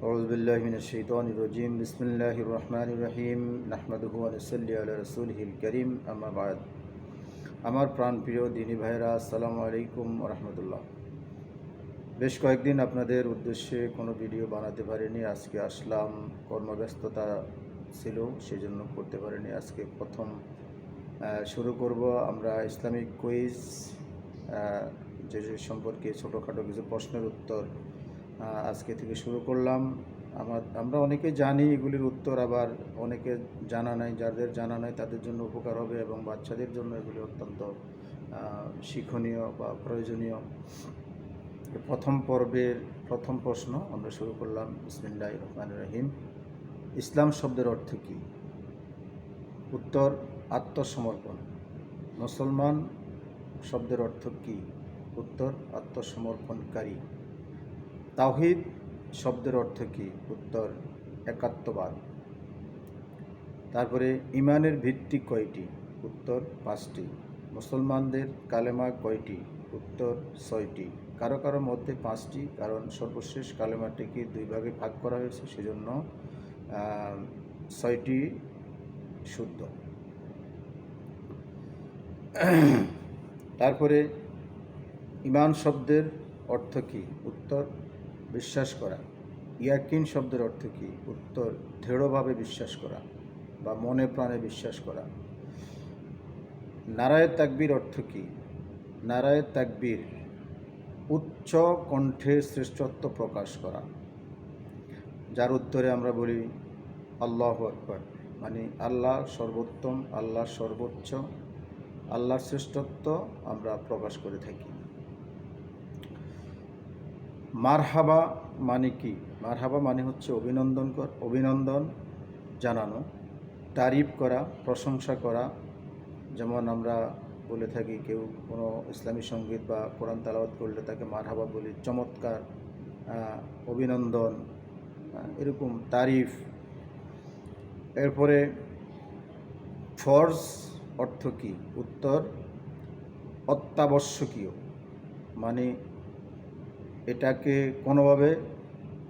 أعوذ بالله من الشيطان الرجيم بسم الله الرحمن الرحيم نحمده ونصلي على رسوله الكريم أما بعد আমার প্রাণপ্রিয় দিনী ভাইরা আসসালামু আলাইকুম ওয়া রাহমাতুল্লাহ। বেশ কয়েকদিন আপনাদের উদ্দেশ্যে কোনো ভিডিও বানাতে পারিনি। আজকে আসলাম, কর্মব্যস্ততা ছিল সেজন্য করতে পারিনি। আজকে প্রথম শুরু করব আমরা ইসলামিক কুইজ, যে সম্পর্কে ছোটোখাটো কিছু প্রশ্নের উত্তর আজকে থেকে শুরু করলাম। আমরা অনেকে জানি এগুলির উত্তর, আবার অনেকে জানা নাই। যাদের জানা নাই তাদের জন্য উপকার হবে এবং বাচ্চাদের জন্য এগুলি অত্যন্ত শিক্ষণীয় বা প্রয়োজনীয়। প্রথম পর্বের প্রথম প্রশ্ন আমরা শুরু করলাম। বিসমিল্লাহির রহমানির রহিম। ইসলাম শব্দের অর্থ কী? উত্তর, আত্মসমর্পণ। মুসলমান শব্দের অর্থ কী? উত্তর, আত্মসমর্পণকারী। তাওহীদ শব্দের অর্থ কী? উত্তর, একাত্মবাদ। তারপরে ঈমানের ভিত্তি কয়টি? উত্তর, 5টি। মুসলমানদের কালেমা কয়টি? উত্তর, 6টি। কারো কারো মধ্যে 5টি, কারণ সর্বশেষ কালেমাটিকে 2 ভাগে ভাগ করা হয়েছে, সেজন্য 6টি শুদ্ধ। তারপরে ঈমান শব্দের অর্থ কী? উত্তর, বিশ্বাস করা। ইয়াকিন শব্দের অর্থ কী? উত্তর, দৃঢ়ভাবে বিশ্বাস করা বা মনে প্রাণে বিশ্বাস করা। নারায়ে তাকবীর অর্থ কী? নারায়ে তাকবীর, উচ্চ কণ্ঠে শ্রেষ্ঠত্ব প্রকাশ করা, যার উত্তরে আমরা বলি আল্লাহু আকবার, মানে আল্লাহ সর্বোত্তম, আল্লাহ সর্বোচ্চ, আল্লাহর শ্রেষ্ঠত্ব আমরা প্রকাশ করে থাকি। মারহাবা মানে কি? মারহাবা মানে হচ্ছে অভিনন্দন জানানো, তারিফ করা, প্রশংসা করা। যেমন আমরা বলে থাকি, কেউ কোনো ইসলামী সঙ্গীত বা কোরআন তেলাওয়াত করলে তাকে মারহাবা বলি, চমৎকার, অভিনন্দন, এরকম তারিফ। এরপরে ফরজ অর্থ কী? উত্তর, অত্যাবশ্যকীয়, মানে এটাকে কোনোভাবে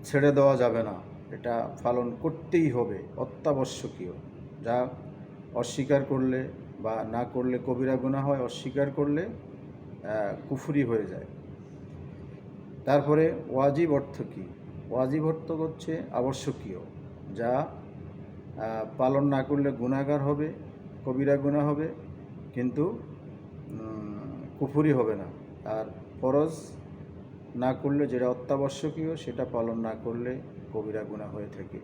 ছেড়ে দেওয়া যাবে না, এটা পালন করতেই হবে, অত্যাবশ্যকীয়। যা অস্বীকার করলে বা না করলে কবিরা গুনাহ হয়, অস্বীকার করলে কুফরি হয়ে যায়। তারপরে ওয়াজিব অর্থ কী? ওয়াজিব অর্থ হচ্ছে আবশ্যকীয়, যা পালন না করলে গুনাহগার হবে, কবিরা গুনাহ হবে, কিন্তু কুফরি হবে না। আর ফরজ না করলে, যেটা অত্যাবশ্যকীয়, সেটা পালন না করলে কবিরা গুনাহ হয়ে থাকে।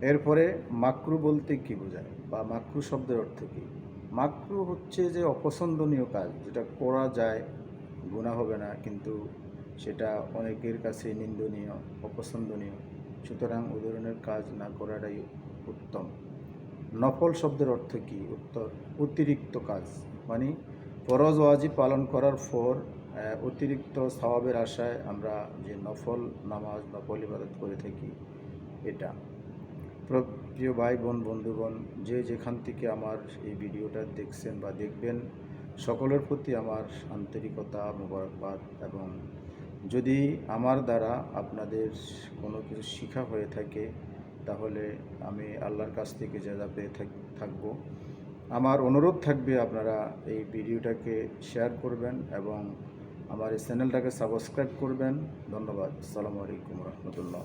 এরপরে মাকরু বলতে কী বোঝায় বা মাকরু শব্দের অর্থ কী? মাকরু হচ্ছে যে অপছন্দনীয় কাজ, যেটা করা যায়, গুনাহ হবে না, কিন্তু সেটা অনেকের কাছে নিন্দনীয়, অপছন্দনীয়। সুতরাং ওই ধরনের কাজ না করাটাই উত্তম। নফল শব্দের অর্থ কী? উত্তর, অতিরিক্ত কাজ, মানে ফরজ ওয়াজিব পালন করার পর অতিরিক্ত সওয়াবের আশায় আমরা যে নফল নামাজ, নফল ইবাদত করে থাকি, এটা। প্রিয় ভাই বোন, বন্ধুগণ, যে যেখান থেকে আমার এই ভিডিওটা দেখছেন বা দেখবেন, সকলের প্রতি আমার আন্তরিকতা, মোবারকবাদ। এবং যদি আমার দ্বারা আপনাদের কোনো কিছু শিক্ষা হয়ে থাকে, তাহলে আমি আল্লাহর কাছ থেকে জাযা পেয়ে থাকব। আমার অনুরোধ থাকবে, আপনারা এই ভিডিওটাকে শেয়ার করবেন এবং আমার এই চ্যানেলটাকে সাবস্ক্রাইব করবেন। ধন্যবাদ। আসসালামু আলাইকুম রহমতুল্লাহ।